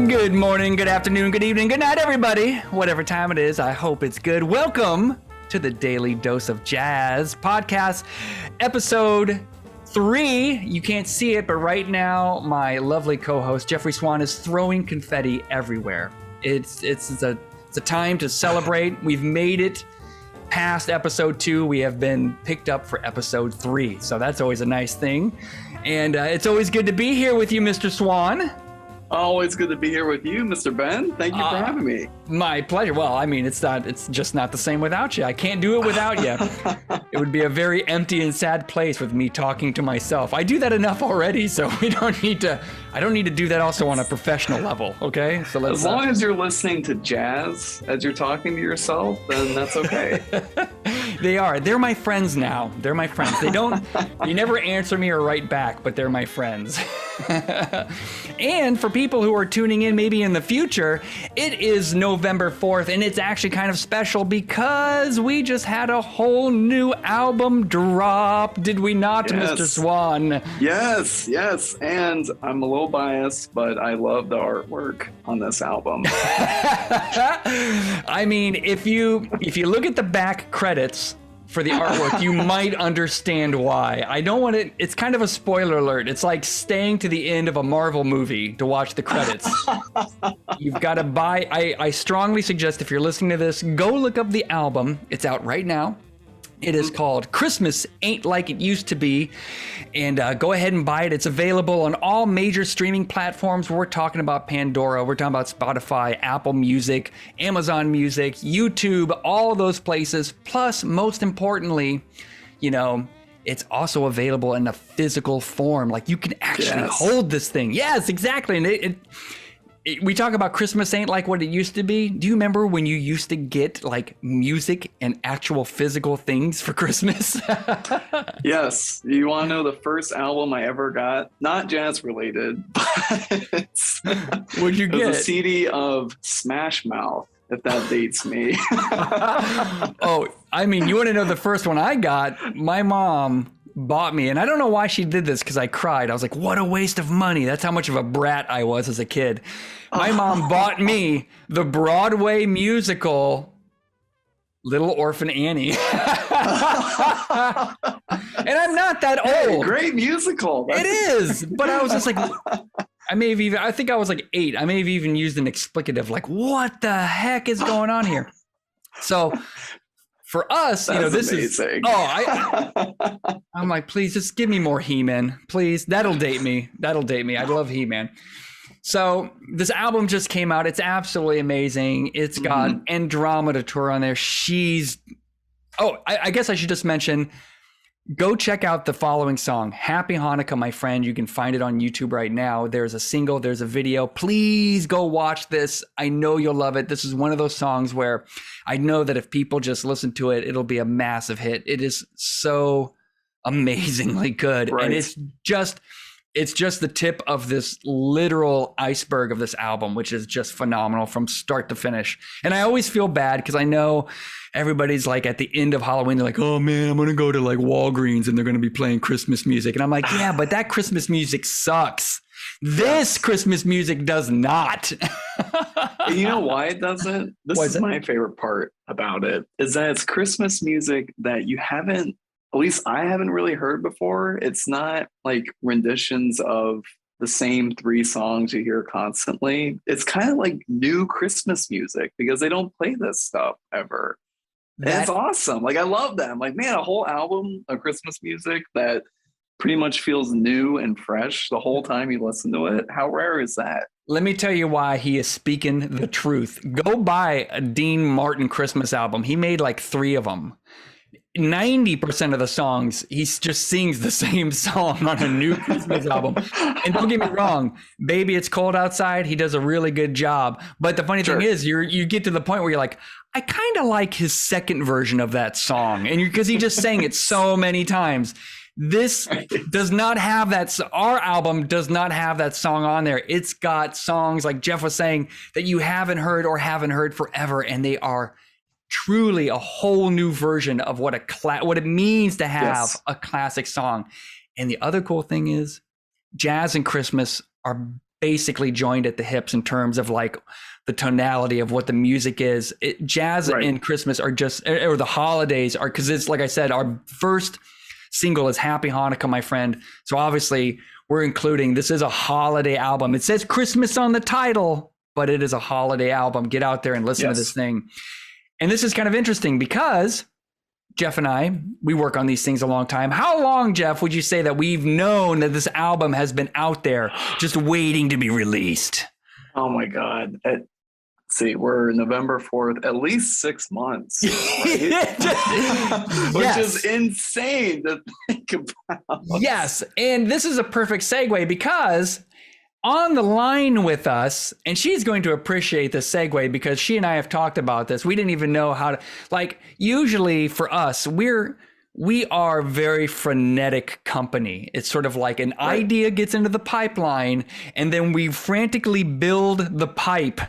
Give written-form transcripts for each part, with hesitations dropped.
Good morning, good afternoon, good evening, good night, everybody. Whatever time it is, I hope it's good. Welcome to the Daily Dose of Jazz podcast, episode 3. You can't see it, but right now, my lovely co-host Jeffrey Swan is throwing confetti everywhere. It's a time to celebrate. We've made it past episode 2. We have been picked up for episode 3, so that's always a nice thing. And it's always good to be here with you, Mr. Swan. Always good to be here with you, Mr. Ben. Thank you for having me. My pleasure. Well, I mean, it's just not the same without you. I can't do it without you. It would be a very empty and sad place with me talking to myself. I do that enough already, so I don't need to do that also on a professional level, okay? So as long as you're listening to jazz as you're talking to yourself, then that's okay. They're my friends now. They're my friends. They never answer me or write back, but they're my friends. And for people who are tuning in maybe in the future, it is November 4th, and it's actually kind of special because we just had a whole new album drop, did we not, yes. Mr. Swan? Yes, and I'm a little biased, but I love the artwork on this album. I mean, if you look at the back credits for the artwork, you might understand why. I don't want to, it's kind of a spoiler alert. It's like staying to the end of a Marvel movie to watch the credits. You've got to buy, I strongly suggest if you're listening to this, go look up the album. It's out right now. It is called Christmas Ain't Like It Used to Be, and go ahead and buy it. It's available on all major streaming platforms. We're talking about Pandora, we're talking about Spotify, Apple Music, Amazon Music, YouTube, all of those places. Plus, most importantly, it's also available in a physical form. Like you can actually hold this thing. Yes, exactly. And we talk about Christmas ain't like what it used to be. Do you remember when you used to get like music and actual physical things for Christmas? Yes. You want to know the first album I ever got? Not jazz related, but What'd you get? It was a CD of Smash Mouth, if that dates me. Oh, I mean, you want to know the first one I got? My mom bought me, and I don't know why she did this because I cried. I was like, what a waste of money. That's how much of a brat I was as a kid. My mom bought me the Broadway musical Little Orphan Annie. And I'm not that old. Great musical. It is. But I was just like, I think I was like 8. I may have even used an explicative like, what the heck is going on here? So for us, this amazing. I'm like, please just give me more He-Man, please. That'll date me. I love He-Man. So this album just came out. It's absolutely amazing. It's got Andromeda Tour on there. I guess I should just mention, go check out the following song, Happy Hanukkah, My Friend. You can find it on YouTube right now. There's a single, there's a video. Please go watch this. I know you'll love it. This is one of those songs where I know that if people just listen to it, it'll be a massive hit. It is so amazingly good. Right. And it's just the tip of this literal iceberg of this album, which is just phenomenal from start to finish. And I always feel bad because I know everybody's like at the end of Halloween, they're like, oh man, I'm going to go to like Walgreens and they're going to be playing Christmas music. And I'm like, yeah, but that Christmas music sucks. This Christmas music does not. You know why it doesn't? This is my favorite part about it, is that it's Christmas music that you haven't, at least I haven't really heard before. It's not like renditions of the same 3 songs you hear constantly. It's kind of like new Christmas music because they don't play this stuff ever. It's awesome. Like I love that. I'm like, man, a whole album of Christmas music that pretty much feels new and fresh the whole time you listen to it. How rare is that? Let me tell you why he is speaking the truth. Go buy a Dean Martin Christmas album. He made like 3 of them. 90% of the songs, he just sings the same song on a new Christmas album. And don't get me wrong, Baby It's Cold Outside, he does a really good job. But the funny thing is, you get to the point where you're like, I kind of like his second version of that song. And because he just sang it so many times. This does not have that. Our album does not have that song on there. It's got songs, like Jeff was saying, that you haven't heard or haven't heard forever. And they are truly a whole new version of what it means to have a classic song. And the other cool thing is, jazz and Christmas are basically joined at the hips in terms of like the tonality of what the music is. Jazz and Christmas are just, or the holidays are, because it's like I said, our first single is Happy Hanukkah, my friend. So obviously we're including, this is a holiday album. It says Christmas on the title, but it is a holiday album. Get out there and listen to this thing. And this is kind of interesting because Jeff and I, we work on these things a long time. How long, Jeff, would you say that we've known that this album has been out there just waiting to be released? Oh my God. See, we're November 4th, at least 6 months, right? Which is insane to think about. Yes. And this is a perfect segue because on the line with us, and she's going to appreciate the segue because she and I have talked about this. We didn't even know how to, like, usually for us, we are very frenetic company. It's sort of like an idea gets into the pipeline and then we frantically build the pipe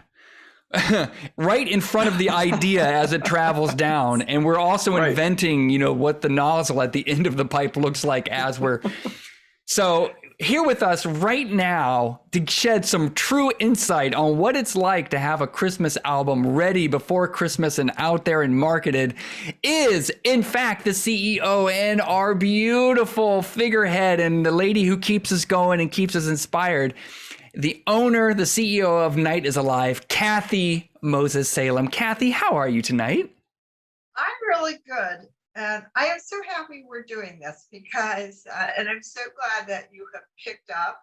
right in front of the idea as it travels down. And we're also inventing, what the nozzle at the end of the pipe looks like as we're, so here with us right now to shed some true insight on what it's like to have a Christmas album ready before Christmas and out there and marketed is, in fact, the CEO and our beautiful figurehead and the lady who keeps us going and keeps us inspired, the owner, the CEO of Night is Alive, Kathy Moses Salem. Kathy, how are you tonight? I'm really good. And I am so happy we're doing this because, and I'm so glad that you have picked up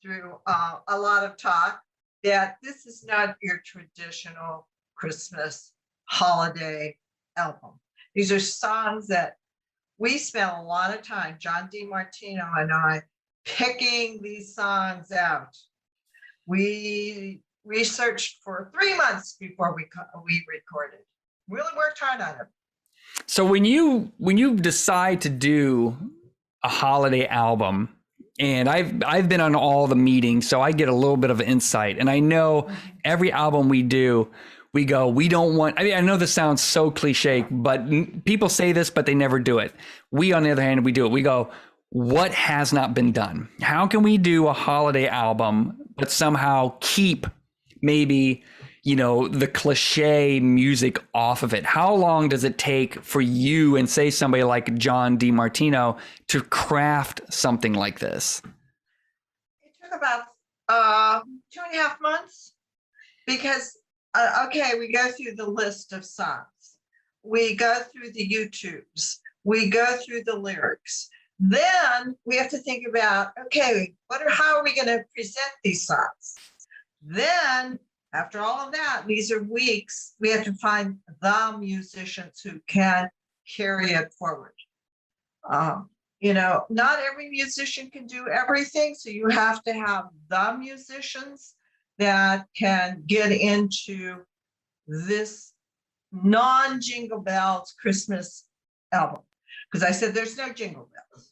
through a lot of talk that this is not your traditional Christmas holiday album. These are songs that we spent a lot of time, John DiMartino and I, picking these songs out. We researched for 3 months before we recorded. Really worked hard on it. So when you decide to do a holiday album, and I've been on all the meetings, so I get a little bit of insight. And I know every album we do, we go, we don't want, I know this sounds so cliche, but people say this, but they never do it. We, on the other hand, we do it. We go, what has not been done? How can we do a holiday album, but somehow keep maybe the cliche music off of it? How long does it take for you and say somebody like John DiMartino to craft something like this? It took about 2.5 months because, we go through the list of songs. We go through the YouTubes. We go through the lyrics. Then we have to think about, how are we going to present these songs? Then after all of that, these are weeks, we have to find the musicians who can carry it forward. Not every musician can do everything, so you have to have the musicians that can get into this non-Jingle Bells Christmas album. Because I said there's no Jingle Bells.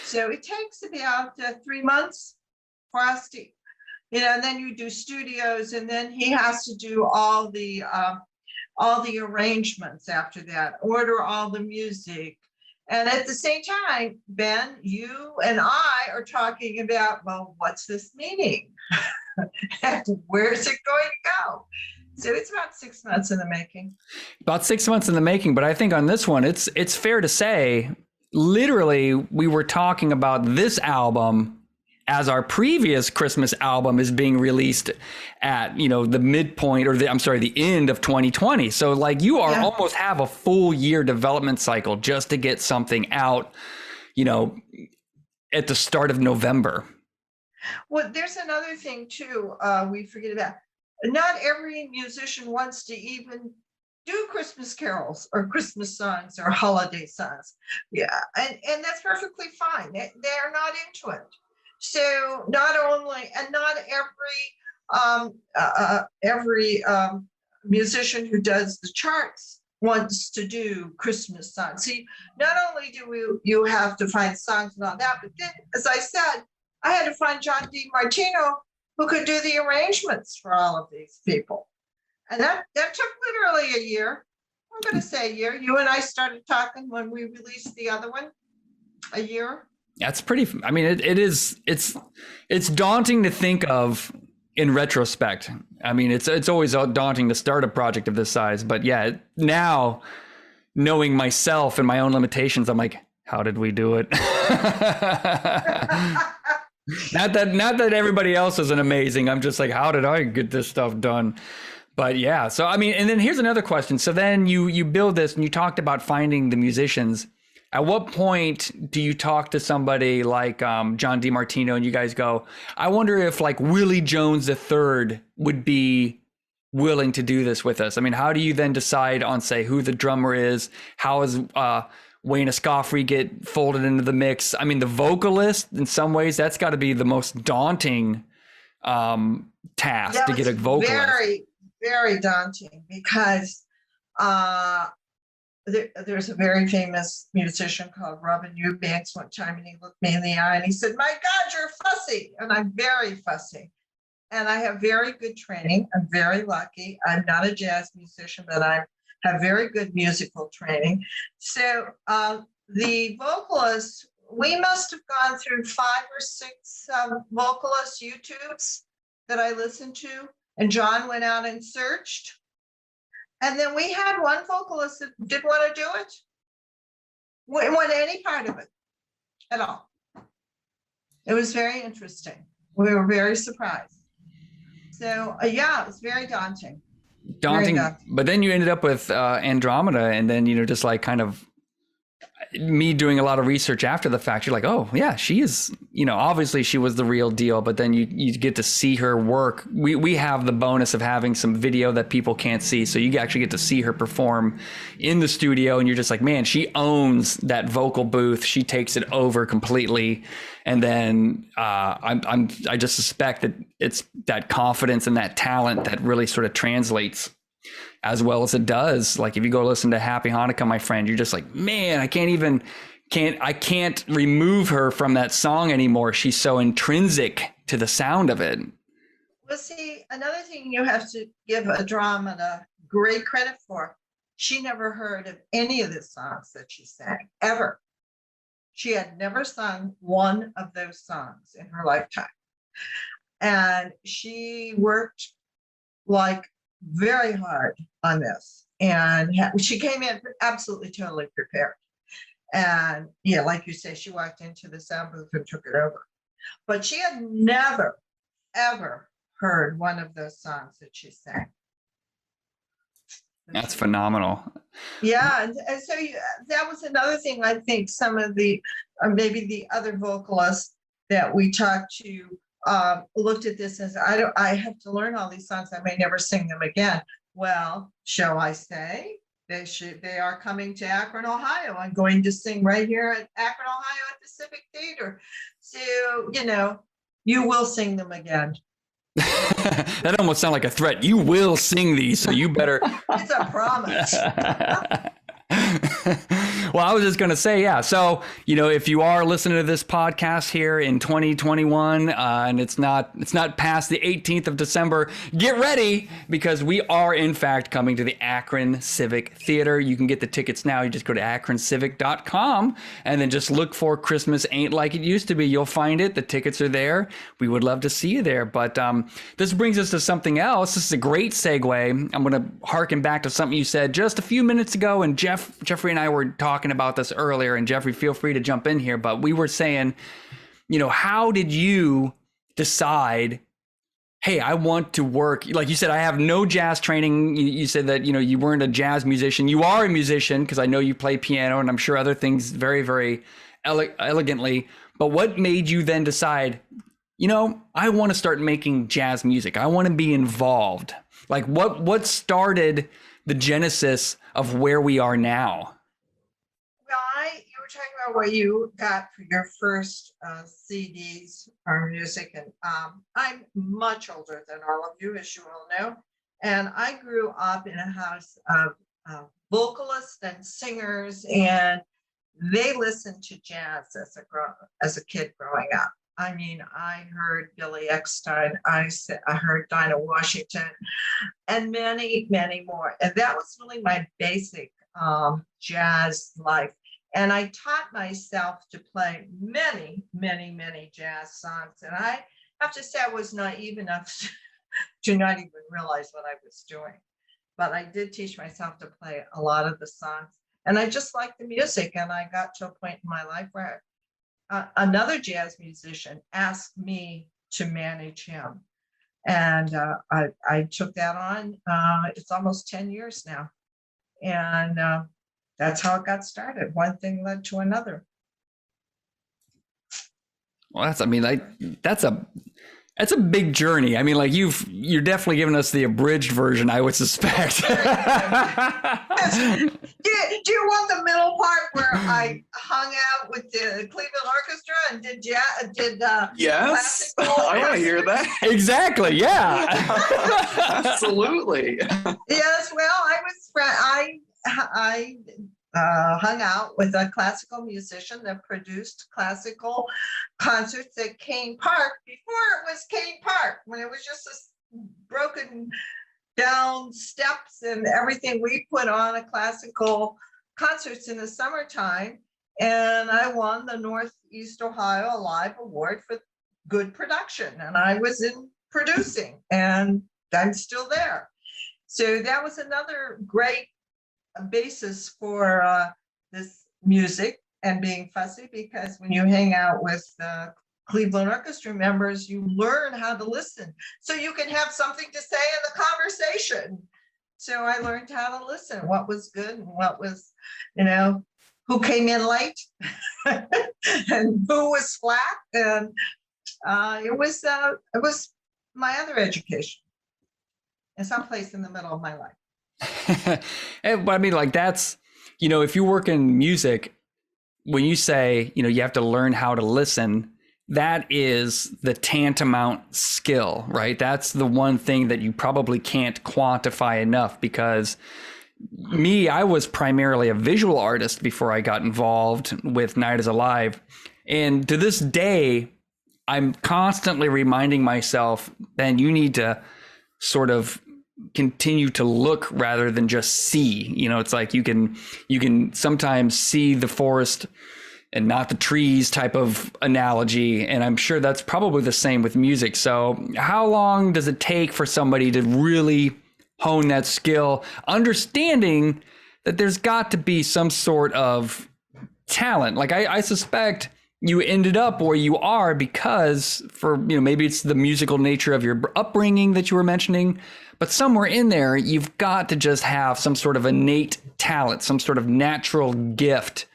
So it takes about 3 months for us to, and then you do studios, and then he has to do all the arrangements after that, order all the music. And at the same time, Ben, you and I are talking about, well, what's this meaning? And where's it going to go? So it's about 6 months in the making. About 6 months in the making, but I think on this one, it's fair to say, literally, we were talking about this album as our previous Christmas album is being released at, the midpoint or the end of 2020. So like you are almost have a full year development cycle just to get something out, at the start of November. Well, there's another thing too, we forget about. Not every musician wants to even do Christmas carols or Christmas songs or holiday songs. Yeah, and that's perfectly fine. They're not into it. So not every musician who does the charts wants to do Christmas songs. See, not only do you have to find songs and all that, but then, as I said, I had to find John DiMartino who could do the arrangements for all of these people. And that took literally a year. I'm going to say a year. You and I started talking when we released the other one, a year. That's pretty, I mean, it's daunting to think of in retrospect. I mean, it's always daunting to start a project of this size, but yeah, now knowing myself and my own limitations, I'm like, how did we do it? Not that everybody else isn't amazing. I'm just like, how did I get this stuff done? But yeah, so I mean, and then here's another question. So then you build this, and you talked about finding the musicians. At what point do you talk to somebody like John DiMartino and you guys go, I wonder if like Willie Jones III would be willing to do this with us? I mean, how do you then decide on, say, who the drummer is? How is Wayne Escoffrey get folded into the mix? I mean, the vocalist, in some ways, that's got to be the most daunting task to get a vocalist. Very, very daunting because there's a very famous musician called Robin Eubanks one time, and he looked me in the eye and he said, my God, you're fussy. And I'm very fussy. And I have very good training. I'm very lucky. I'm not a jazz musician, but I have very good musical training. So the vocalists, we must have gone through 5 or 6 vocalist YouTubes that I listened to. And John went out and searched. And then we had one vocalist that didn't want to do it. Wouldn't want any part of it at all. It was very interesting. We were very surprised. So yeah, it was very daunting. Daunting. But then you ended up with Andromeda, and then, just like kind of me doing a lot of research after the fact, you're like, oh yeah, she is, obviously she was the real deal, but then you get to see her work. We have the bonus of having some video that people can't see. So you actually get to see her perform in the studio, and you're just like, man, she owns that vocal booth. She takes it over completely. And then I just suspect that it's that confidence and that talent that really sort of translates as well as it does. Like if you go listen to Happy Hanukkah, my friend, you're just like, man, I can't remove her from that song anymore. She's so intrinsic to the sound of it. Well, see, another thing you have to give Andromeda great credit for, she never heard of any of the songs that she sang, ever. She had never sung one of those songs in her lifetime. And she worked like very hard on this, and she came in absolutely totally prepared. And yeah, like you say, she walked into the sound booth and took it over, but she had never ever heard one of those songs that she sang. That's phenomenal. Yeah, and so that was another thing. I think some of the, or maybe the other vocalists that we talked to looked at this as, I have to learn all these songs. I may never sing them again. Well, shall I say they are coming to Akron, Ohio. I'm going to sing right here at Akron, Ohio at the Civic Theater. So, you will sing them again. That almost sounds like a threat. You will sing these, so you better. It's a promise. Well, I was just going to say, yeah. So, if you are listening to this podcast here in 2021, and it's not past the 18th of December, get ready, because we are in fact coming to the Akron Civic Theater. You can get the tickets now. You just go to akroncivic.com and then just look for Christmas Ain't Like It Used to Be. You'll find it. The tickets are there. We would love to see you there. But this brings us to something else. This is a great segue. I'm going to harken back to something you said just a few minutes ago, and Jeffrey and I were talking about this earlier, and Jeffrey, feel free to jump in here, but we were saying, how did you decide, hey, I want to work, like you said, I have no jazz training. You said that, you weren't a jazz musician. You are a musician, because I know you play piano and I'm sure other things very, very elegantly, but what made you then decide, I want to start making jazz music. I want to be involved. Like what started the genesis of where we are now? Well, you were talking about what you got for your first CDs or music, and I'm much older than all of you, as you all know, and I grew up in a house of vocalists and singers, and they listened to jazz as a kid growing up. I mean, I heard Billy Eckstine, I heard Dinah Washington, and many, many more. And that was really my basic jazz life. And I taught myself to play many, many, many jazz songs. And I have to say I was naive enough to not even realize what I was doing. But I did teach myself to play a lot of the songs. And I just liked the music. And I got to a point in my life where another jazz musician asked me to manage him. And I took that on. It's almost 10 years now. And that's how it got started. One thing led to another. Well, that's a big journey. I mean, like you're definitely giving us the abridged version, I would suspect. Do you want the middle part where I hung out with the Cleveland Orchestra and did yes, classical? I want to hear that. Exactly. Yeah. Absolutely. Yes. Well, I hung out with a classical musician that produced classical concerts at Kane Park before it was Kane Park, when it was just a broken down steps and everything. We put on a classical concerts in the summertime, and I won the Northeast Ohio Live Award for good production, and I was in producing, and I'm still there. So that was another great basis for this music and being fussy, because when you hang out with Cleveland Orchestra members, you learn how to listen so you can have something to say in the conversation. So I learned how to listen, what was good and what was, who came in late and who was slack. And it was my other education and someplace in the middle of my life. But I mean, like that's, if you work in music, when you say, you have to learn how to listen, that is the tantamount skill, right? That's the one thing that you probably can't quantify enough, because I was primarily a visual artist before I got involved with Night is Alive. And to this day, I'm constantly reminding myself, Ben, you need to sort of continue to look rather than just see. It's like you can sometimes see the forest and not the trees type of analogy. And I'm sure that's probably the same with music. So how long does it take for somebody to really hone that skill, understanding that there's got to be some sort of talent? Like I suspect you ended up where you are because maybe it's the musical nature of your upbringing that you were mentioning, but somewhere in there, you've got to just have some sort of innate talent, some sort of natural gift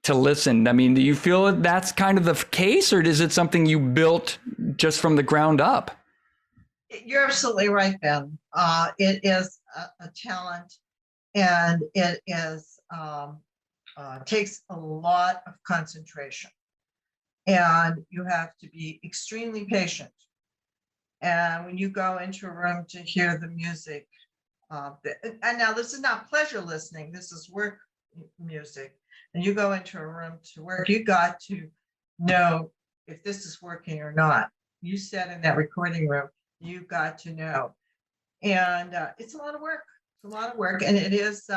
to listen. I mean, do you feel that's kind of the case, or is it something you built just from the ground up? You're absolutely right, Ben. It is a talent, and it is takes a lot of concentration, and you have to be extremely patient. And when you go into a room to hear the music, and now this is not pleasure listening, this is work music. And you go into a room to work, you got to know if this is working or not. You sat in that recording room, you got to know. And it's a lot of work. It's a lot of work. And it is,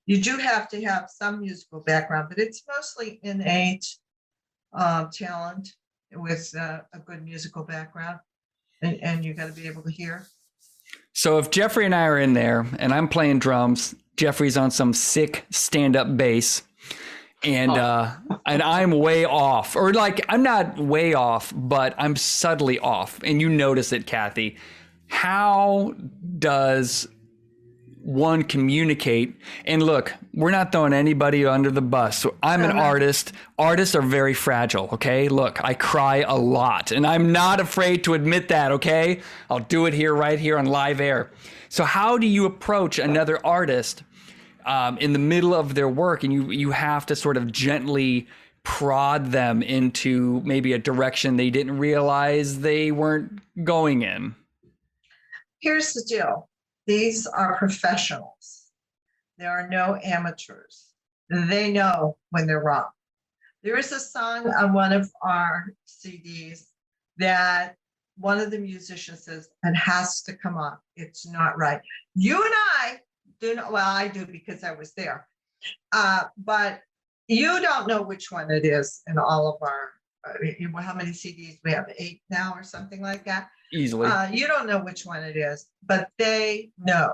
you do have to have some musical background, but it's mostly innate talent with a good musical background. And you got to be able to hear. So if Jeffrey and I are in there and I'm playing drums, Jeffrey's on some sick stand-up bass, and I'm way off, or like I'm not way off, but I'm subtly off, and you notice it, Kathy. How does one communicate? And look, we're not throwing anybody under the bus. So I'm an artist. Artists are very fragile. Okay. Look, I cry a lot, and I'm not afraid to admit that. Okay. I'll do it right here on live air. So how do you approach another artist in the middle of their work, and you have to sort of gently prod them into maybe a direction they didn't realize they weren't going in? Here's the deal. These are professionals. There are no amateurs. They know when they're wrong. There is a song on one of our CDs that one of the musicians says, it has to come on. It's not right. You and I do not, well, I do because I was there. But You don't know which one it is in all of our, how many CDs we have, 8 now or something like that. Easily. You don't know which one it is, but they know.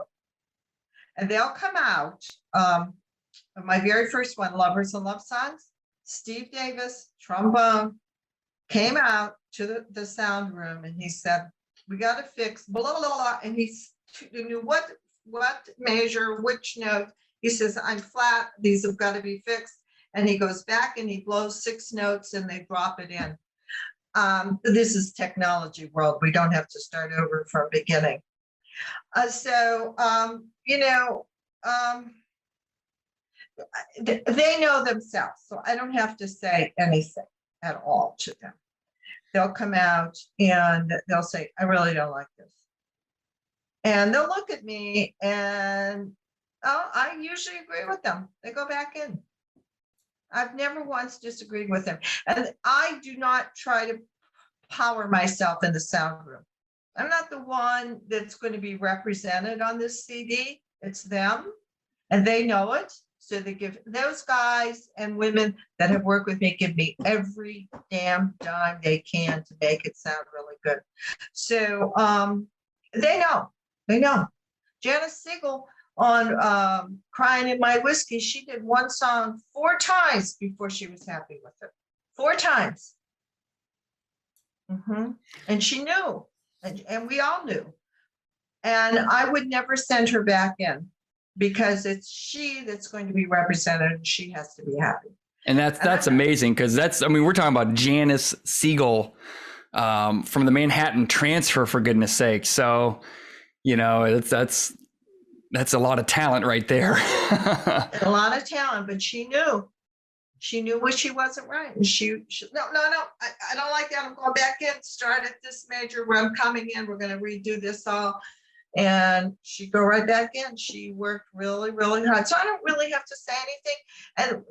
And they'll come out. My very first one, Lovers and Love Songs, Steve Davis, trombone, came out to the sound room and he said, we got to fix blah, blah, blah. And he knew what measure, which note. He says, I'm flat. These have got to be fixed. And he goes back and he blows 6 notes and they drop it in. This is technology world. We don't have to start over from beginning. They know themselves. So I don't have to say anything at all to them. They'll come out and they'll say, I really don't like this. And they'll look at me and I usually agree with them. They go back in. I've never once disagreed with them. And I do not try to power myself in the sound room. I'm not the one that's going to be represented on this CD. It's them, and they know it. So they give those guys and women that have worked with me, give me every damn dime they can to make it sound really good. So they know. Janice Siegel on Crying in My Whiskey, she did one song 4 times before she was happy with it. 4 times. And she knew, and we all knew. And I would never send her back in because it's she that's going to be represented and she has to be happy. And that's amazing because we're talking about Janice Siegel from the Manhattan Transfer, for goodness sake. So, that's a lot of talent right there. A lot of talent, but she knew when she wasn't right. And she no, I don't like that. I'm going back in, start at this major where I'm coming in. We're going to redo this all. And she'd go right back in. She worked really, really hard. So I don't really have to say anything. And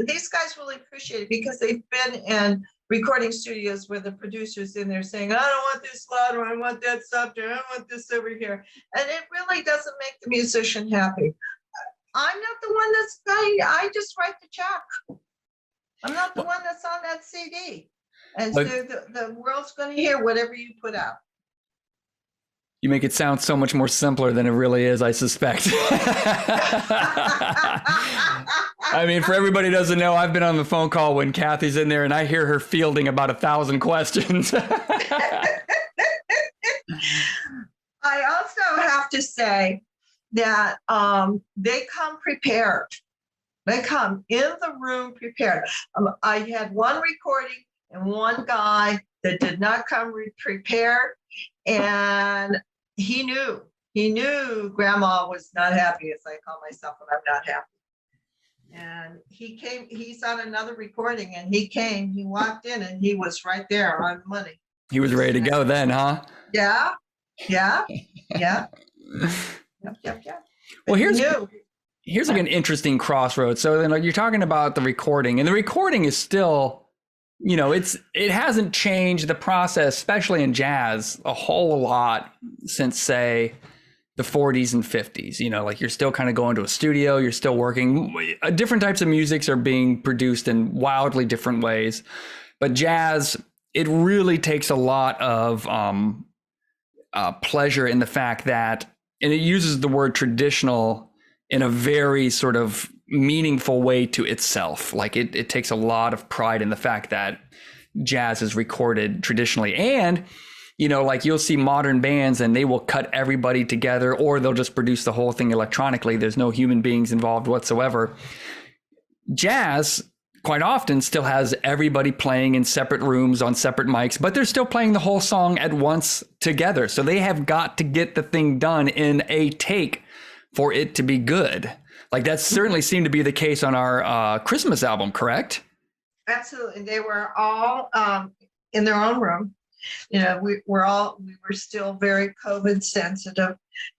these guys really appreciate it because they've been in recording studios where the producer's in there saying, I don't want this louder, I want that softer, I want this over here. And it really doesn't make the musician happy. I'm not the one that's going, I just write the check. I'm not the one that's on that CD. And so the world's going to hear whatever you put out. You make it sound so much more simpler than it really is, I suspect. I mean, for everybody who doesn't know, I've been on the phone call when Kathy's in there and I hear her fielding about 1,000 questions. I also have to say that they come prepared. They come in the room prepared. I had one recording and one guy that did not come prepared. And he knew grandma was not happy, as I call myself when I'm not happy. And he came, he's on another recording and he walked in and he was right there on the money. He was ready to go then, huh? Yeah. Yep. Well, here's like an interesting crossroads. So then you're talking about the recording, and the recording is still, it hasn't changed the process, especially in jazz, a whole lot since, say, the 40s and 50s. Like you're still kind of going to a studio, you're still working. Different types of musics are being produced in wildly different ways. But jazz, it really takes a lot of pleasure in the fact that, and it uses the word traditional in a very sort of meaningful way to itself. Like it takes a lot of pride in the fact that jazz is recorded traditionally. And, like you'll see modern bands and they will cut everybody together, or they'll just produce the whole thing electronically. There's no human beings involved whatsoever. Jazz quite often still has everybody playing in separate rooms on separate mics, but they're still playing the whole song at once together. So they have got to get the thing done in a take for it to be good. Like that certainly seemed to be the case on our Christmas album, correct? Absolutely. They were all in their own room. We were still very COVID sensitive.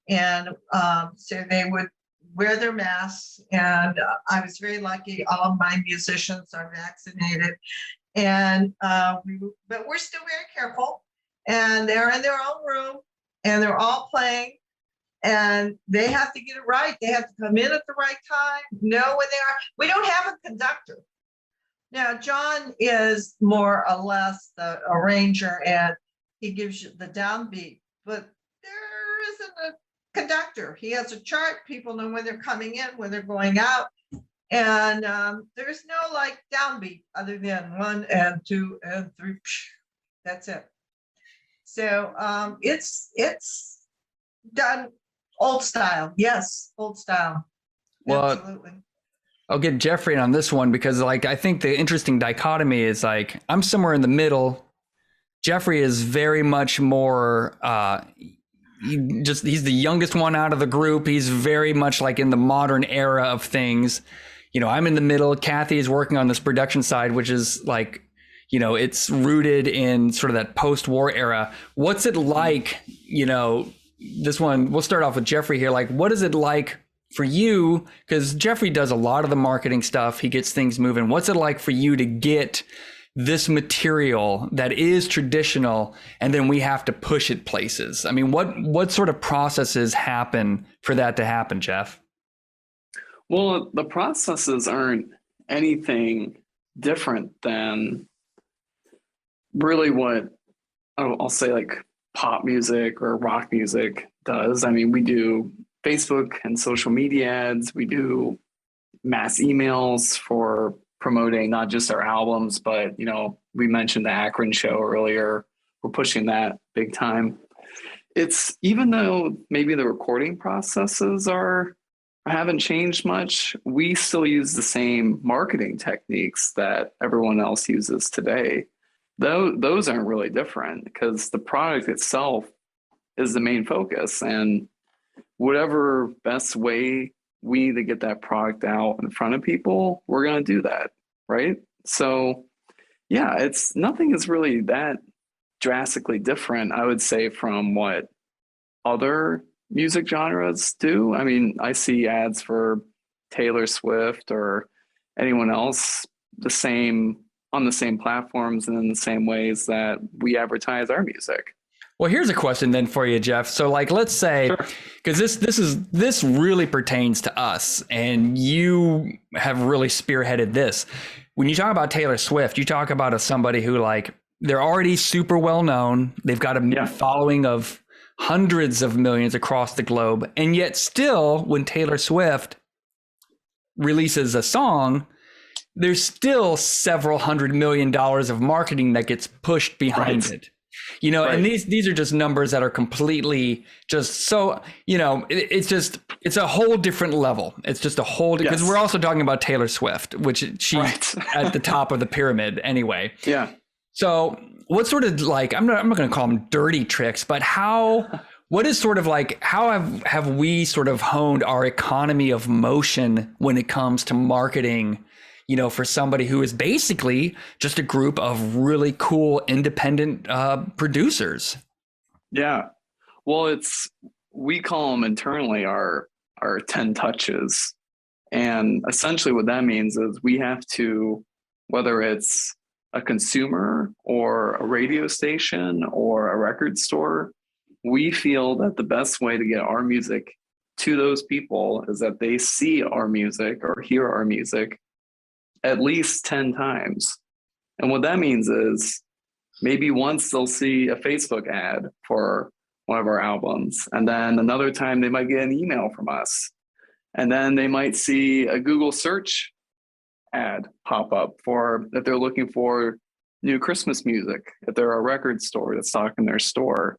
And so they would wear their masks. And I was very lucky. All of my musicians are vaccinated. And but we're still very careful. And they're in their own room and they're all playing. and they have to get it right. They have to come in at the right time, know when they are. We don't have a conductor. Now, John is more or less the arranger, and he gives you the downbeat, but there isn't a conductor. He has a chart. People know when they're coming in, when they're going out. And there's no like downbeat other than 1 and 2 and 3. That's it. So it's done old style. Yes, old style. Well, absolutely. I'll get Jeffrey on this one because like I think the interesting dichotomy is like I'm somewhere in the middle. Jeffrey is very much more he's the youngest one out of the group. He's very much like in the modern era of things. You know, I'm in the middle. Kathy is working on this production side, which is like, you know, it's rooted in sort of that post-war era. What's it like, you know, this one, we'll start off with Jeffrey here. Like, what is it like for you? Because Jeffrey does a lot of the marketing stuff. He gets things moving. What's it like for you to get this material that is traditional and then we have to push it places? I mean, what sort of processes happen for that to happen, Jeff? Well, the processes aren't anything different than really what I'll say like pop music or rock music does. I mean, we do Facebook and social media ads. We do mass emails for promoting not just our albums, but, you know, we mentioned the Akron show earlier. We're pushing that big time. It's even though maybe the recording processes haven't changed much, we still use the same marketing techniques that everyone else uses today. Those aren't really different because the product itself is the main focus, and whatever best way we need to get that product out in front of people, we're going to do that, right? So yeah, nothing is really that drastically different, I would say, from what other music genres do. I mean, I see ads for Taylor Swift or anyone else on the same platforms and in the same ways that we advertise our music. Well, here's a question then for you, Jeff. So like, let's say, because this really pertains to us and you have really spearheaded this. When you talk about Taylor Swift, you talk about somebody who like, they're already super well known. They've got a following of hundreds of millions across the globe. And yet still, when Taylor Swift releases a song, there's still several $100 million of marketing that gets pushed behind it. You know, and these are just numbers that are completely just so, you know, it's a whole different level. It's just a whole, because we're also talking about Taylor Swift, which she's at the top of the pyramid anyway. Yeah. So what sort of like, I'm not going to call them dirty tricks, but what is sort of like, how have we sort of honed our economy of motion when it comes to marketing, you know, for somebody who is basically just a group of really cool independent producers? Yeah. Well, we call them internally our 10 touches. And essentially what that means is we have to, whether it's a consumer or a radio station or a record store, we feel that the best way to get our music to those people is that they see our music or hear our music at least 10 times. And what that means is maybe once they'll see a Facebook ad for one of our albums, and then another time they might get an email from us. And then they might see a Google search ad pop up for if they're looking for new Christmas music, if they're a record store that's stocking their store.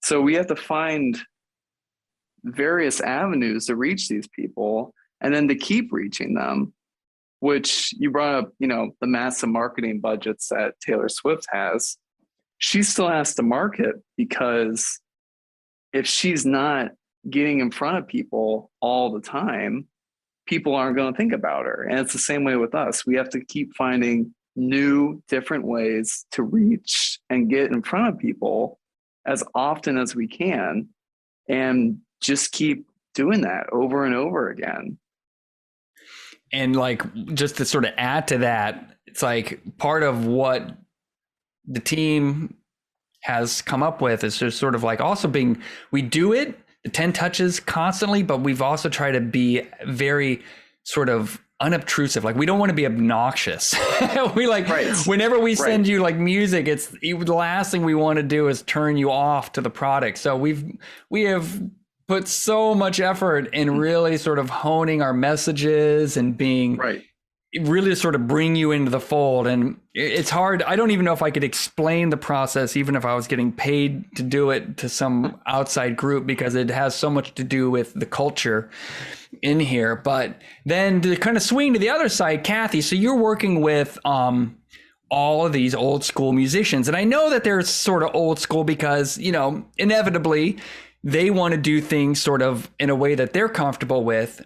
So we have to find various avenues to reach these people and then to keep reaching them, which you brought up, you know, the massive marketing budgets that Taylor Swift has. She still has to market, because if she's not getting in front of people all the time, people aren't going to think about her. And it's the same way with us. We have to keep finding new, different ways to reach and get in front of people as often as we can, and just keep doing that over and over again. And like, just to sort of add to that, it's like part of what the team has come up with is just sort of like also we do it. 10 touches constantly, but we've also tried to be very sort of unobtrusive. Like we don't want to be obnoxious. We like, whenever we send you like music, it's the last thing we want to do is turn you off to the product. So we have put so much effort in really sort of honing our messages and being really sort of bring you into the fold. And it's hard. I don't even know if I could explain the process, even if I was getting paid to do it to some outside group, because it has so much to do with the culture in here. But then to kind of swing to the other side, Kathy, so you're working with all of these old school musicians. And I know that they're sort of old school because, you know, inevitably they want to do things sort of in a way that they're comfortable with.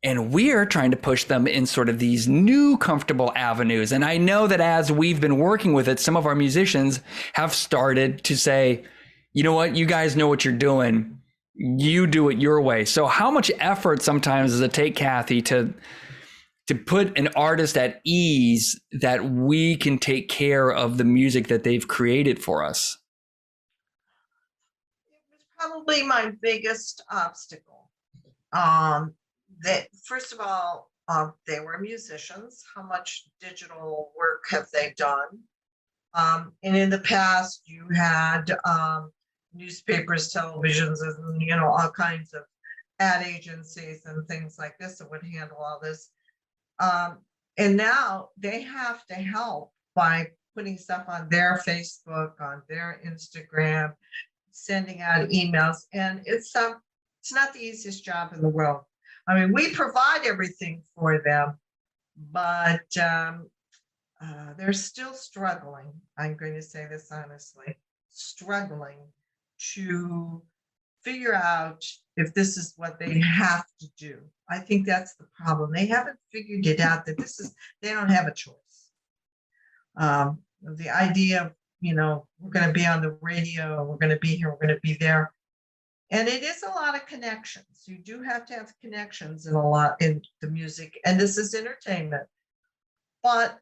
And we're trying to push them in sort of these new comfortable avenues. And I know that as we've been working with it, some of our musicians have started to say, you know what, you guys know what you're doing. You do it your way. So how much effort sometimes does it take, Kathy, to put an artist at ease that we can take care of the music that they've created for us? It was probably my biggest obstacle. That first of all, they were musicians. How much digital work have they done? And in the past, you had newspapers, televisions, and you know, all kinds of ad agencies and things like this that would handle all this. And now they have to help by putting stuff on their Facebook, on their Instagram, sending out emails, and it's not the easiest job in the world. I mean, we provide everything for them, but they're still struggling. I'm going to say this honestly, struggling to figure out if this is what they have to do. I think that's the problem. They haven't figured it out that they don't have a choice. The idea of, you know, we're going to be on the radio, we're going to be here, we're going to be there. And it is a lot of connections. You do have to have connections in the music, and this is entertainment. But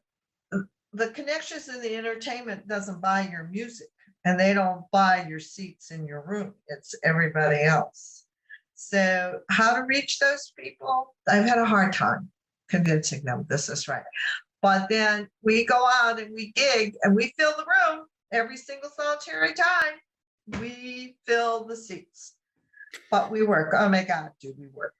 the connections in the entertainment doesn't buy your music, and they don't buy your seats in your room. It's everybody else. So how to reach those people? I've had a hard time convincing them this is right. But then we go out and we gig and we fill the room every single solitary time. We fill the seats. But we work. Oh my God, do we work?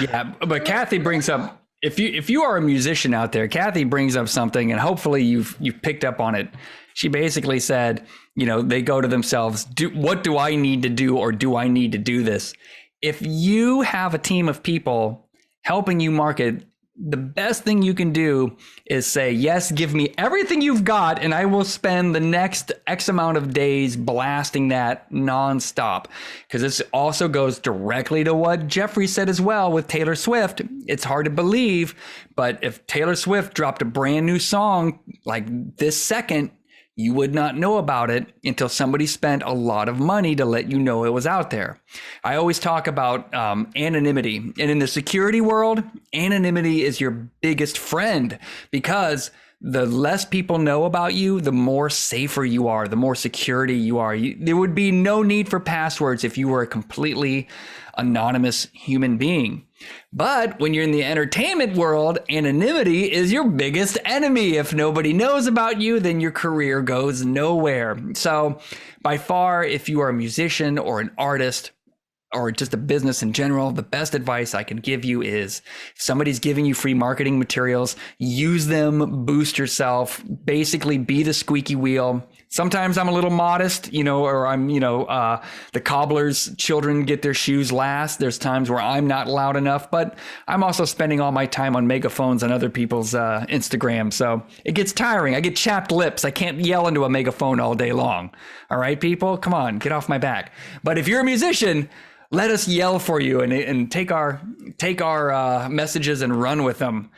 Yeah, but Kathy brings up, if you are a musician out there, Kathy brings up something, and hopefully you've picked up on it. She basically said, you know, they go to themselves, what do I need to do, or do I need to do this? If you have a team of people helping you market, the best thing you can do is say, yes, give me everything you've got, and I will spend the next X amount of days blasting that nonstop. Because this also goes directly to what Jeffrey said as well with Taylor Swift. It's hard to believe, but if Taylor Swift dropped a brand new song like this second, you would not know about it until somebody spent a lot of money to let you know it was out there. I always talk about anonymity. And in the security world, anonymity is your biggest friend, because the less people know about you, the more safer you are, the more security you are. There would be no need for passwords if you were a completely anonymous human being. But when you're in the entertainment world, anonymity is your biggest enemy. If nobody knows about you, then your career goes nowhere. So by far, if you are a musician or an artist, or just a business in general, the best advice I can give you is, if somebody's giving you free marketing materials, use them, boost yourself, basically be the squeaky wheel. Sometimes I'm a little modest, you know, or I'm, you know, the cobbler's children get their shoes last. There's times where I'm not loud enough, but I'm also spending all my time on megaphones on other people's Instagram. So it gets tiring. I get chapped lips. I can't yell into a megaphone all day long. All right, people, come on, get off my back. But if you're a musician, let us yell for you and take our messages and run with them.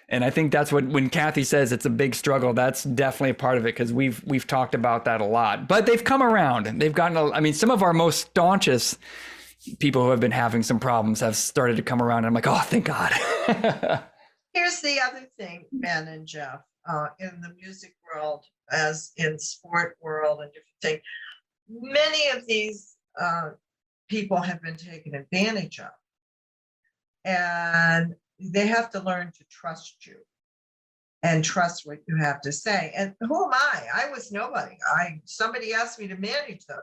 And I think that's what, when Kathy says it's a big struggle, that's definitely a part of it, because we've talked about that a lot. But they've come around. They've gotten, I mean, some of our most staunchest people who have been having some problems have started to come around. And I'm like, oh, thank God. Here's the other thing, Ben and Jeff, in the music world, as in sport world and different things, many of these people have been taken advantage of. And they have to learn to trust you and trust what you have to say. And who am I? I was nobody. Somebody asked me to manage them.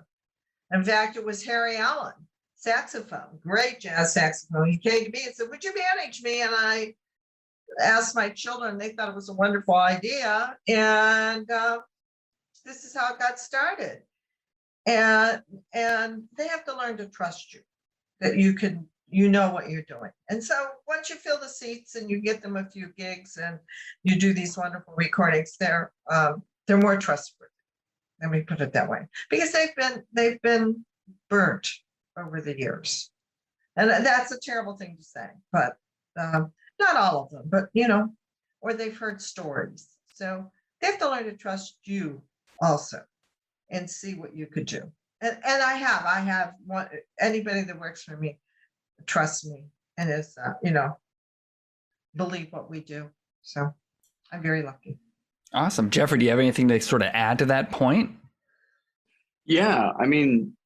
In fact, it was Harry Allen, saxophone, great jazz saxophone. He came to me and said, would you manage me? And I asked my children, they thought it was a wonderful idea. And this is how it got started. And they have to learn to trust you, that you know what you're doing. And so once you fill the seats and you get them a few gigs and you do these wonderful recordings, they're more trustworthy. Let me put it that way, because they've been burnt over the years. And that's a terrible thing to say, but not all of them, but or they've heard stories. So they have to learn to trust you also and see what you could do. And I have anybody that works for me trust me and is believe what we do. So I'm very lucky. Awesome. Jeffrey, do you have anything to sort of add to that point? Yeah, I mean,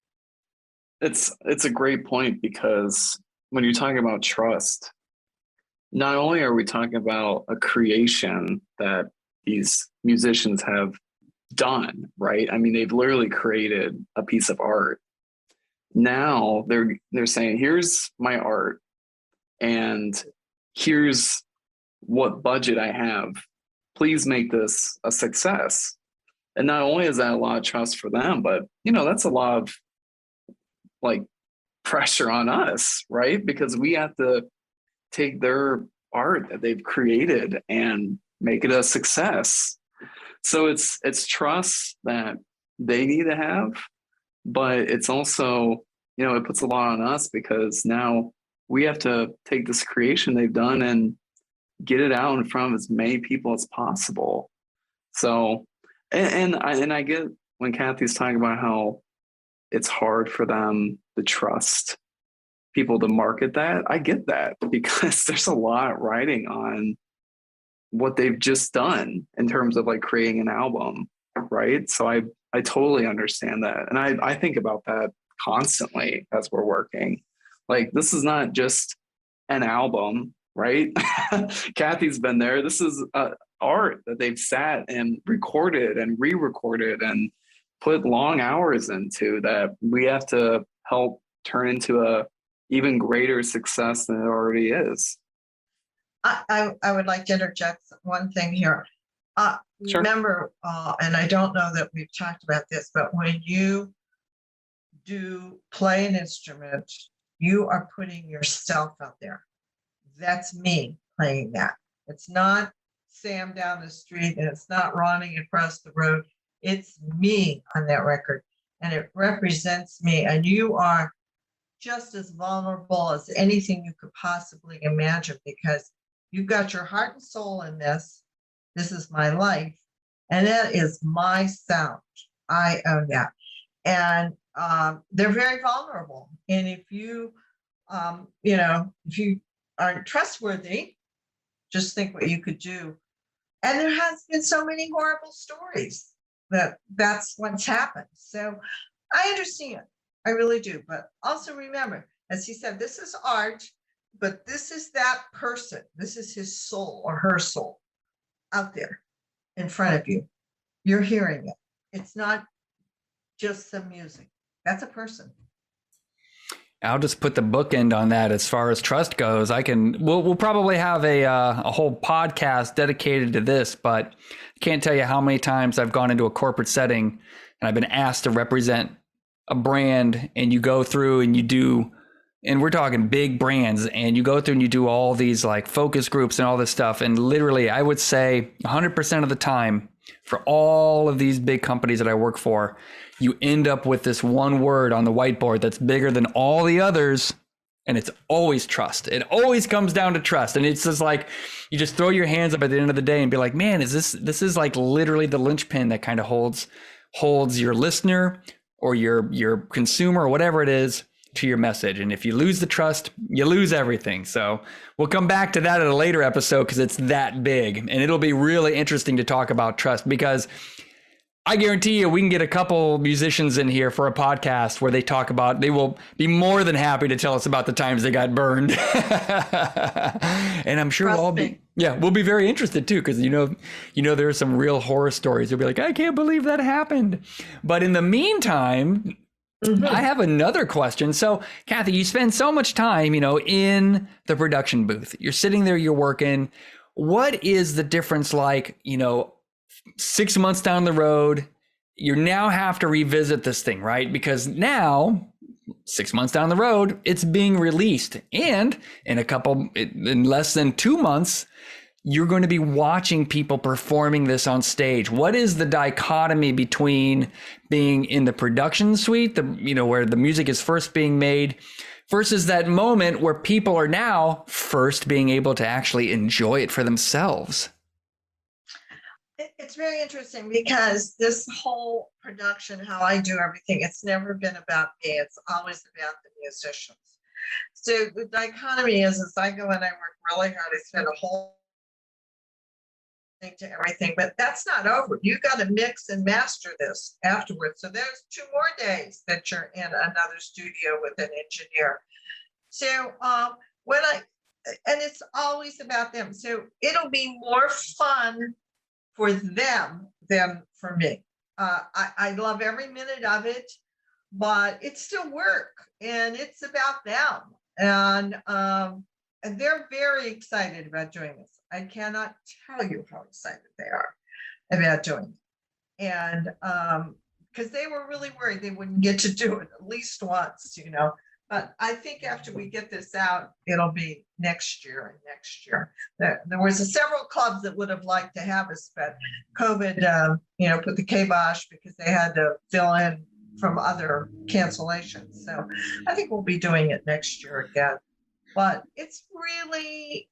it's a great point, because when you're talking about trust, not only are we talking about a creation that these musicians have done, right? I mean, they've literally created a piece of art. Now they're saying, here's my art and here's what budget I have. Please make this a success. And not only is that a lot of trust for them, but that's a lot of like pressure on us, right? Because we have to take their art that they've created and make it a success. So it's trust that they need to have, but it's also, it puts a lot on us, because now we have to take this creation they've done and get it out in front of as many people as possible. So, and I get when Kathy's talking about how it's hard for them to trust people to market that. I get that, because there's a lot riding on what they've just done in terms of like creating an album, right? So I totally understand that. And I think about that constantly as we're working. Like, this is not just an album, right? Kathy's been there. This is art that they've sat and recorded and re-recorded and put long hours into, that we have to help turn into a even greater success than it already is. I would like to interject one thing here. Sure. Remember, and I don't know that we've talked about this, but when you do play an instrument, you are putting yourself out there. That's me playing that. It's not Sam down the street, and it's not Ronnie across the road. It's me on that record, and it represents me. And you are just as vulnerable as anything you could possibly imagine, because you've got your heart and soul in this. This is my life, and that is my sound. I own that. And they're very vulnerable. And if you, if you aren't trustworthy, just think what you could do. And there has been so many horrible stories that's what's happened. So I understand. I really do. But also remember, as he said, this is art, but this is that person. This is his soul or her soul out there in front of you. You're hearing it. It's not just some music. That's a person. I'll just put the bookend on that. As far as trust goes, we'll probably have a whole podcast dedicated to this, but I can't tell you how many times I've gone into a corporate setting and I've been asked to represent a brand, and you go through and you do, and we're talking big brands, and you go through and you do all these like focus groups and all this stuff. And literally, I would say 100% of the time for all of these big companies that I work for, you end up with this one word on the whiteboard that's bigger than all the others. And it's always trust. It always comes down to trust. And it's just like, you just throw your hands up at the end of the day and be like, man, this is like literally the linchpin that kind of holds your listener or your consumer or whatever it is to your message. And if you lose the trust, you lose everything. So we'll come back to that at a later episode, because it's that big, and it'll be really interesting to talk about trust, because I guarantee you we can get a couple musicians in here for a podcast where they talk about, they will be more than happy to tell us about the times they got burned. And I'm sure we'll all be, we'll be very interested too, because there are some real horror stories. You'll be like, I can't believe that happened. But in the meantime, I have another question. So, Kathy, you spend so much time, in the production booth. You're sitting there, you're working. What is the difference like, 6 months down the road, you now have to revisit this thing, right? Because now, 6 months down the road, it's being released. And in less than 2 months, you're going to be watching people performing this on stage. What is the dichotomy between being in the production suite, where the music is first being made, versus that moment where people are now first being able to actually enjoy it for themselves? It's very interesting because this whole production, how I do everything, it's never been about me. It's always about the musicians. So the dichotomy is I go in, I work really hard, I spend a whole thing to everything, but that's not over. You got to mix and master this afterwards. So there's 2 more days that you're in another studio with an engineer. So and it's always about them. So it'll be more fun for them than for me. I love every minute of it, but it's still work and it's about them. And they're very excited about doing this. I cannot tell you how excited they are about doing it. And because they were really worried they wouldn't get to do it at least once, But I think after we get this out, it'll be next year and next year. There was several clubs that would have liked to have us, but COVID, put the kibosh because they had to fill in from other cancellations. So I think we'll be doing it next year again. But it's really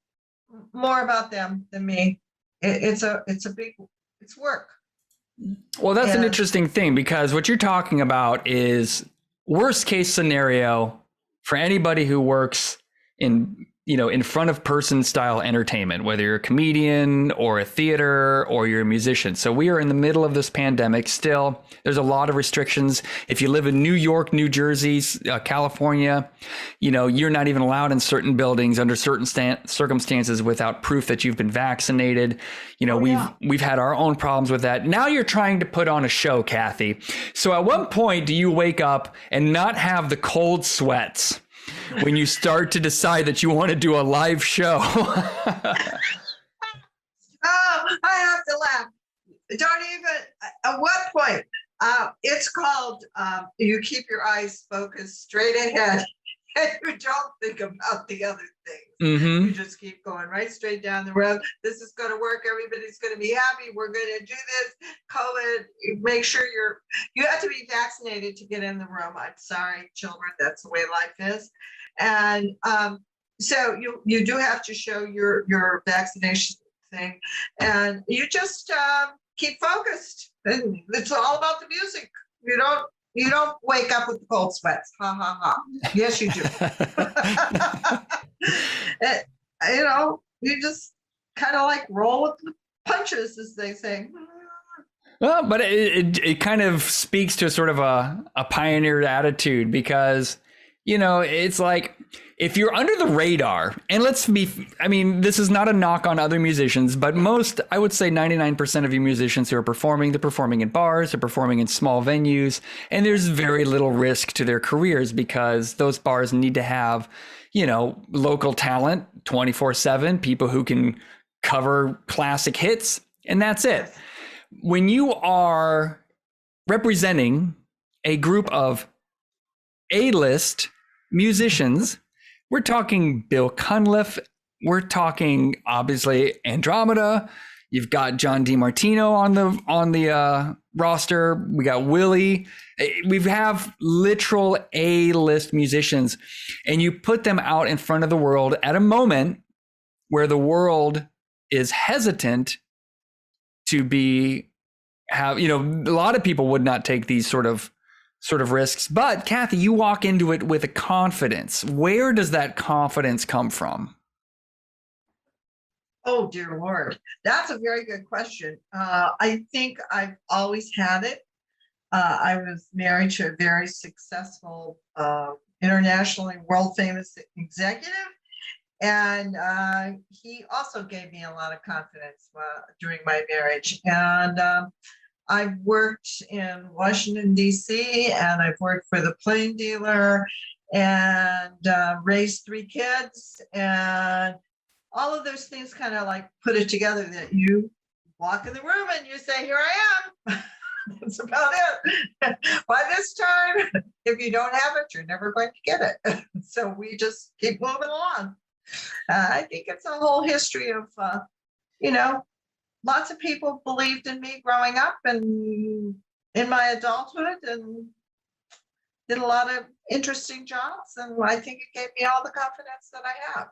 more about them than me. It's work. Well, that's an interesting thing, because what you're talking about is worst case scenario for anybody who works in front of person style entertainment, whether you're a comedian or a theater or you're a musician. So we are in the middle of this pandemic still. There's a lot of restrictions. If you live in New York, New Jersey, California, you're not even allowed in certain buildings under certain circumstances without proof that you've been vaccinated. We've had our own problems with that. Now you're trying to put on a show, Kathy. So at what point do you wake up and not have the cold sweats when you start to decide that you want to do a live show? Oh, I have to laugh. Don't even, at what point? It's called, you keep your eyes focused straight ahead and you don't think about the other things. Mm-hmm. You just keep going right straight down the road. This is going to work. Everybody's going to be happy. We're going to do this. COVID, make sure you have to be vaccinated to get in the room. I'm sorry, children, that's the way life is. And so you do have to show your vaccination thing, and you just keep focused. And it's all about the music. You don't wake up with the cold sweats. Ha ha ha. Yes, you do. You just kind of like roll with the punches, as they say. Well, but it kind of speaks to sort of a pioneer attitude, because it's like, if you're under the radar, and this is not a knock on other musicians, but I would say 99% of you musicians who are performing, they're performing in bars, they're performing in small venues, and there's very little risk to their careers because those bars need to have, local talent 24/7, people who can cover classic hits, and that's it. When you are representing a group of A-list musicians, we're talking Bill Cunliffe, we're talking obviously Andromeda, you've got John DiMartino on the roster, we got Willie, we have literal A-list musicians, and you put them out in front of the world at a moment where the world is hesitant to a lot of people would not take these sort of risks. But Kathy, you walk into it with a confidence. Where does that confidence come from? Oh, dear Lord. That's a very good question. I think I've always had it. I was married to a very successful, internationally world famous executive. And he also gave me a lot of confidence during my marriage. And I've worked in Washington, D.C., and I've worked for the plane dealer and raised 3 kids. And all of those things kind of like put it together that you walk in the room and you say, here I am. That's about it. By this time, if you don't have it, you're never going to get it. So we just keep moving along. I think it's a whole history of, lots of people believed in me growing up and in my adulthood and did a lot of interesting jobs. And I think it gave me all the confidence that I have.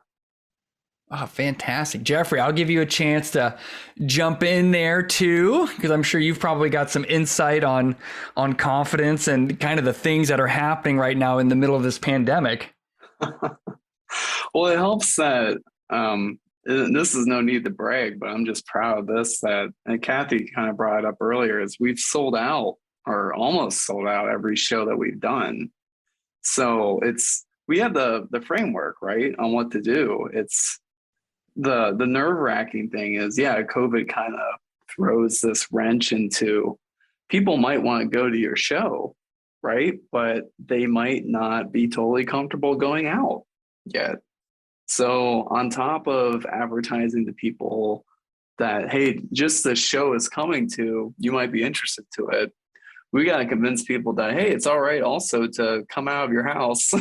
Oh, fantastic. Jeffrey, I'll give you a chance to jump in there too, because I'm sure you've probably got some insight on confidence and kind of the things that are happening right now in the middle of this pandemic. Well, it helps that this is no need to brag, but I'm just proud of this, that, and Kathy kind of brought it up earlier, is we've sold out or almost sold out every show that we've done. So we have the framework, right, on what to do. It's the nerve-wracking thing is, COVID kind of throws this wrench into, people might want to go to your show, right? But they might not be totally comfortable going out yet. So on top of advertising to people that, hey, just this show is coming to, you might be interested to it, we got to convince people that, hey, it's all right also to come out of your house.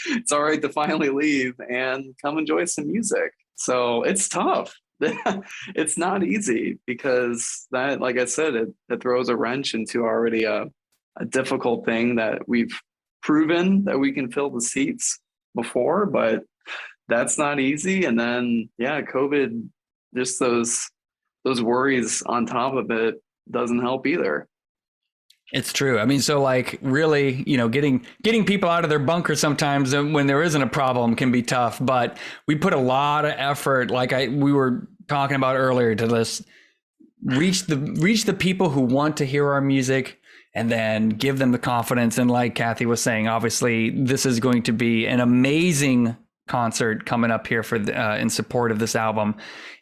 It's all right to finally leave and come enjoy some music. So it's tough. It's not easy because that, like I said, it throws a wrench into already a difficult thing that we've proven that we can fill the seats before, but that's not easy. And then, COVID, just those worries on top of it doesn't help either. It's true. I mean, so like really, getting people out of their bunker sometimes when there isn't a problem can be tough, but we put a lot of effort, like we were talking about earlier, to just reach the people who want to hear our music and then give them the confidence. And like Kathy was saying, obviously this is going to be an amazing concert coming up here for in support of this album,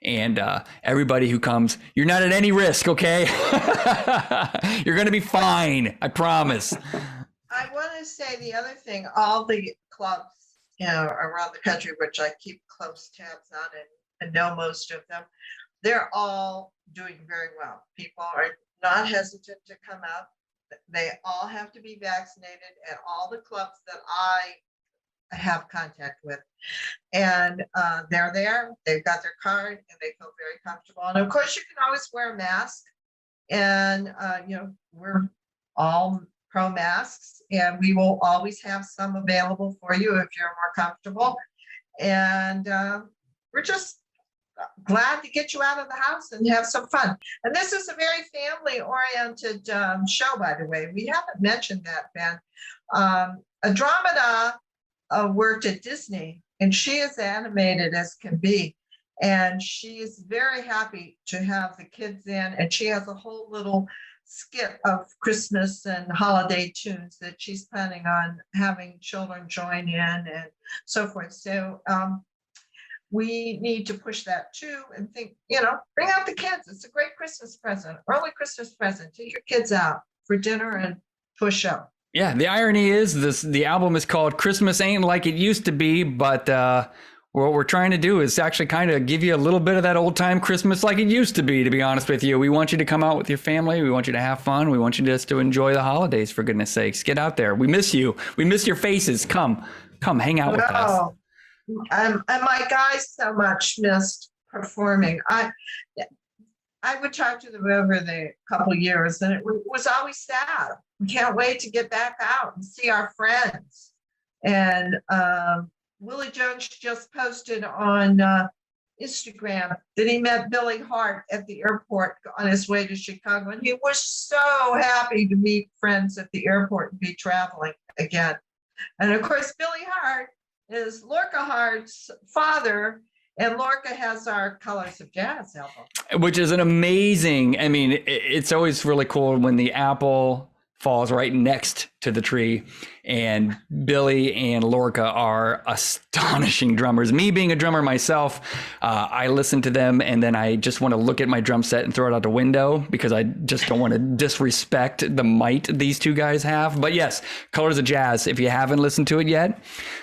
and everybody who comes, you're not at any risk, okay? You're gonna be fine, I promise. I want to say the other thing, all the clubs around the country, which I keep close tabs on and know most of them, they're all doing very well. People are not hesitant to come out. They all have to be vaccinated at all the clubs that I have contact with, and they're there, they've got their card and they feel very comfortable. And of course you can always wear a mask, and we're all pro masks, and we will always have some available for you if you're more comfortable. And we're just glad to get you out of the house and have some fun. And this is a very family oriented show, by the way. We haven't mentioned that, Ben. Andromeda worked at Disney, and she is animated as can be, and she is very happy to have the kids in, and she has a whole little skit of Christmas and holiday tunes that she's planning on having children join in and so forth. So we need to push that too, and think, bring out the kids. It's a great Christmas present, early Christmas present. Take your kids out for dinner and push up. Yeah, the irony is the album is called Christmas Ain't Like It Used to Be, but what we're trying to do is actually kind of give you a little bit of that old time Christmas like it used to be honest with you. We want you to come out with your family. We want you to have fun. We want you just to enjoy the holidays, for goodness sakes. Get out there. We miss you. We miss your faces. Come hang out with us. And my guys so much missed performing. I would talk to them over the couple of years, and it was always sad. We can't wait to get back out and see our friends. And Willie Jones just posted on Instagram that he met Billy Hart at the airport on his way to Chicago, and he was so happy to meet friends at the airport and be traveling again. And of course, Billy Hart is Lorca Hart's father, And Lorca has our Colors of Jazz album. Which is an amazing, I mean, it's always really cool when the apple falls right next to the tree, and Billy and Lorca are astonishing drummers. Me being a drummer myself, I listen to them and then I just want to look at my drum set and throw it out the window because I just don't want to disrespect the might these two guys have. But yes, Colors of Jazz, if you haven't listened to it yet,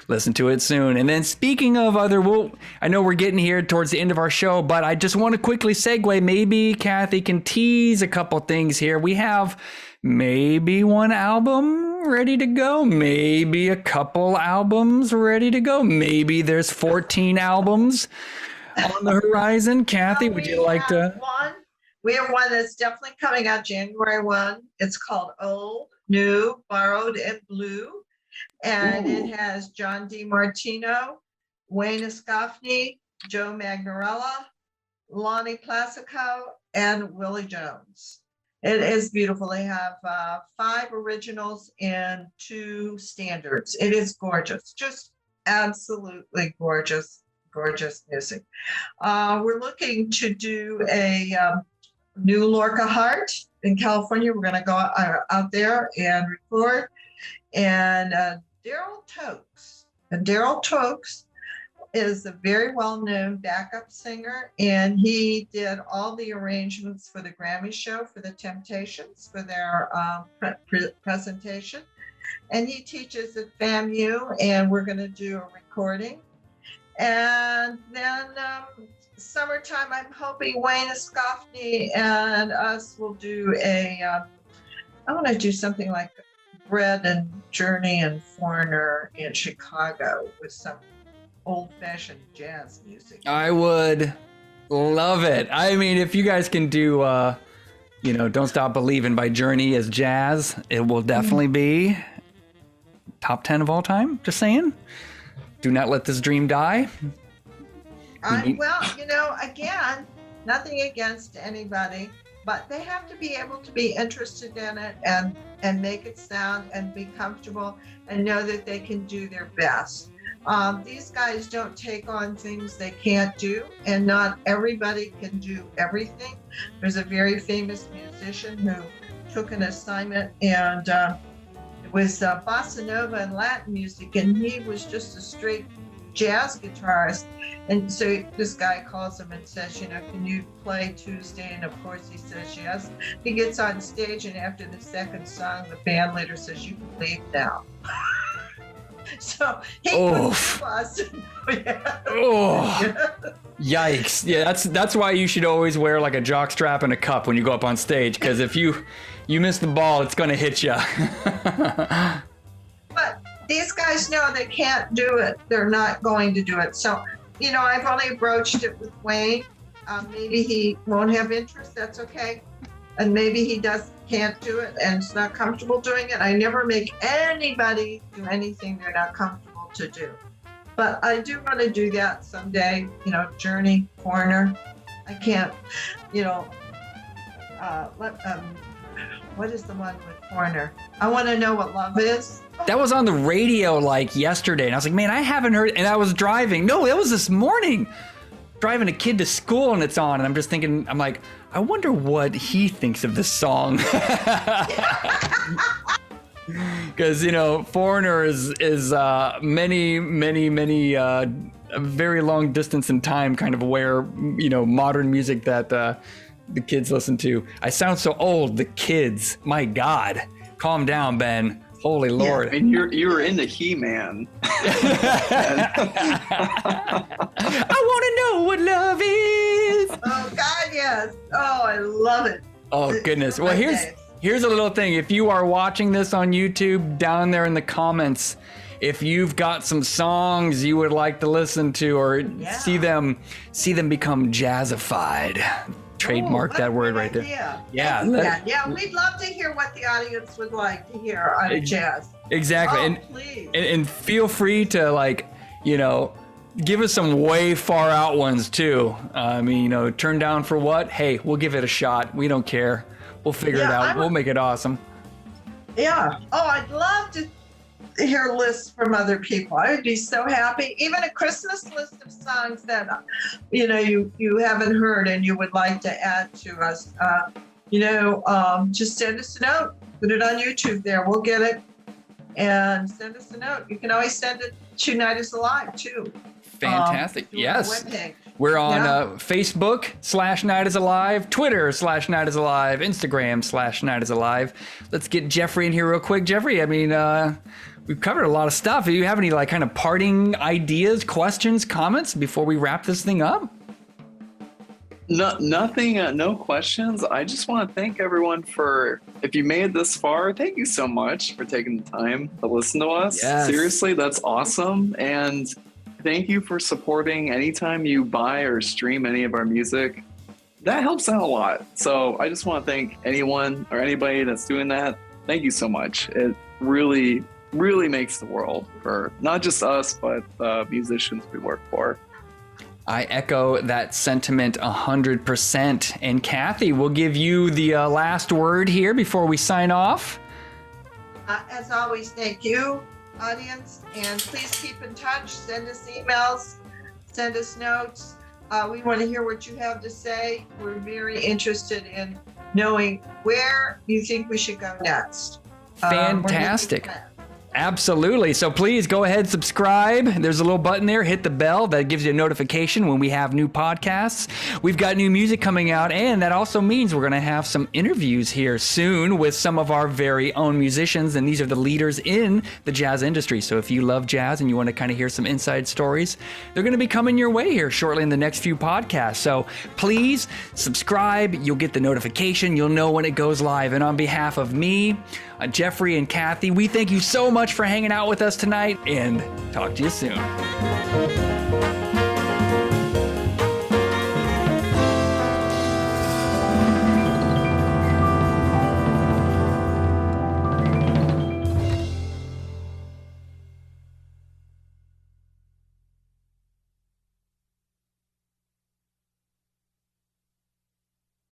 listen to it soon. And then speaking of I know we're getting here towards the end of our show, but I just want to quickly segue. Maybe Kathy can tease a couple things here. We have maybe one album ready to go, maybe a couple albums ready to go, maybe there's 14 albums on the horizon. Kathy, would you like to? We have one that's definitely coming out January 1. It's called Old, New, Borrowed, and Blue. And It has John DiMartino, Wayne Escofny, Joe Magnarella, Lonnie Placico, and Willie Jones. It is beautiful. They have 5 originals and 2 standards. It is gorgeous, just absolutely gorgeous, gorgeous music. We're looking to do a new Lorca Heart in California. We're going to go out there and record. And Daryl Tokes. And Daryl Tokes is a very well-known backup singer, and he did all the arrangements for the Grammy show for the Temptations for their presentation. And he teaches at FAMU, and we're going to do a recording. And then summertime, I'm hoping Wayne Escofny and us will do I want to do something like Bread and Journey and Foreigner in Chicago with some old-fashioned jazz music. I would love it. I mean, if you guys can do, Don't Stop Believin' by Journey as jazz, it will definitely be top 10 of all time. Just saying. Do not let this dream die. Again, nothing against anybody, but they have to be able to be interested in it and make it sound and be comfortable and know that they can do their best. These guys don't take on things they can't do, and not everybody can do everything. There's a very famous musician who took an assignment, and it was bossa nova and Latin music, and he was just a straight jazz guitarist. And so this guy calls him and says, can you play Tuesday? And of course he says yes. He gets on stage, and after the second song, the band leader says, "You can leave now." So he Yikes. Yeah, that's why you should always wear like a jock strap and a cup when you go up on stage, because if you miss the ball, it's going to hit you. But these guys know they can't do it. They're not going to do it. So, I've only broached it with Wayne. Maybe he won't have interest. That's okay. And maybe he can't do it and is not comfortable doing it. I never make anybody do anything they're not comfortable to do. But I do want to do that someday, Journey, Foreigner. I can't, what is the one with Foreigner? I Want to Know What Love Is. That was on the radio like yesterday, and I was like, man, I haven't heard, and I was driving. No, it was this morning. Driving a kid to school, and it's on, and I'm just thinking, I'm like, I wonder what he thinks of this song. Because Foreigner is many very long distance in time kind of where modern music that the kids listen to. I sound so old. The kids, my God, calm down, Ben. Holy Lord! And you were into He-Man. I want to know what love is. Oh God, yes. Oh, I love it. Oh goodness. Well, here's a little thing. If you are watching this on YouTube, down there in the comments, if you've got some songs you would like to listen to or see them become jazzified. Trademark that word right there. Yeah, we'd love to hear what the audience would like to hear on jazz. Exactly. Please. And feel free to give us some way far out ones too. Turn down for what? Hey, we'll give it a shot. We don't care. We'll figure it out. We'll make it awesome. Yeah. Oh, I'd love to hear lists from other people. I would be so happy. Even a Christmas list of songs that, you haven't heard and you would like to add to us. Just send us a note. Put it on YouTube there. We'll get it. And send us a note. You can always send it to Night is Alive, too. Fantastic. Yes. We're on Facebook /Night is Alive, Twitter /Night is Alive, Instagram /Night is Alive. Let's get Jeffrey in here real quick. Jeffrey, I mean, we've covered a lot of stuff. Do you have any kind of parting ideas, questions, comments before we wrap this thing up? No, nothing, no questions. I just want to thank everyone if you made it this far, thank you so much for taking the time to listen to us. Yes. Seriously, that's awesome. And thank you for supporting anytime you buy or stream any of our music. That helps out a lot. So I just want to thank anyone or anybody that's doing that. Thank you so much. It really, really makes the world for not just us, but the musicians we work for. I echo that sentiment 100%. And Kathy, we'll give you the last word here before we sign off. As always, thank you, audience, and please keep in touch. Send us emails, send us notes. We want to hear what you have to say. We're very interested in knowing where you think we should go next. Fantastic. Absolutely. So please go ahead, subscribe. There's a little button there. Hit the bell. That gives you a notification when we have new podcasts. We've got new music coming out, and that also means we're going to have some interviews here soon with some of our very own musicians, and these are the leaders in the jazz industry. So if you love jazz and you want to kind of hear some inside stories, they're going to be coming your way here shortly in the next few podcasts. So please subscribe. You'll get the notification. You'll know when it goes live. And on behalf of me, Jeffrey and Kathy, we thank you so much for hanging out with us tonight, and talk to you soon.